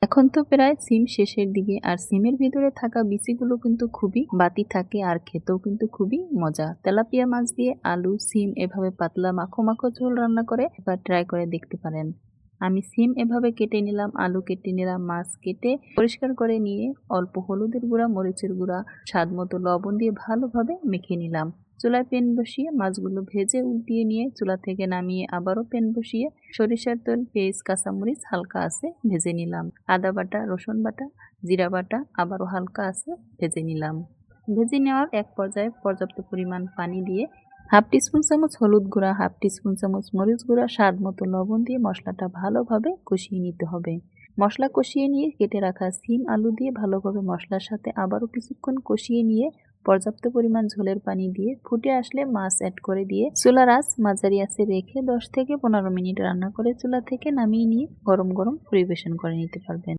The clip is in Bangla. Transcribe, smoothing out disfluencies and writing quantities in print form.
এখন তো প্রায় সিম শেষের দিকে, আর সিমের ভিতরে থাকা বিচিগুলো কিন্তু খুবই বাতি থাকে আর খেতেও কিন্তু খুবই মজা। তেলাপিয়া মাছ দিয়ে আলু সিম এভাবে পাতলা মাখো মাখো ঝোল রান্না করে এবার ট্রাই করে দেখতে পারেন। আমি সিম এভাবে কেটে নিলাম, আলু কেটে নিলাম, মাছ কেটে পরিষ্কার করে নিয়ে অল্প হলুদের গুঁড়া, মরিচের গুঁড়া, স্বাদ মতো লবণ দিয়ে ভালোভাবে মেখে নিলাম। চুলায় প্যান বসিয়ে মাছগুলো ভেজে উল্টিয়ে নিয়ে চুলা থেকে নামিয়ে আবারও প্যান বসিয়ে সরিষার তেল, পেঁয়াজ, কাঁচামরিচ হালকা আছে ভেজে নিলাম। আদা বাটা, রসুন বাটা, জিরা বাটা আবারও হালকা আছে ভেজে নিলাম। ভেজে নেওয়ার এক পর্যায়ে পর্যাপ্ত পরিমাণ পানি দিয়ে হাফ টিস্পুন চামচ হলুদ গুঁড়া, হাফ টিস্পুন চামচ মরিচ গুঁড়া, স্বাদ মতো লবণ দিয়ে মশলাটা ভালোভাবে কষিয়ে নিতে হবে। মশলা কষিয়ে নিয়ে কেটে রাখা সিম আলু দিয়ে ভালোভাবে মশলার সাথে আবারও কিছুক্ষণ কষিয়ে নিয়ে পর্যাপ্ত পরিমাণ ঝোলের পানি দিয়ে ফুটে আসলে মাছ অ্যাড করে দিয়ে চুলার আঁচ মাঝারি আঁচে রেখে 10 থেকে 15 মিনিট রান্না করে চুলা থেকে নামিয়ে নিয়ে গরম গরম পরিবেশন করে নিতে পারবেন।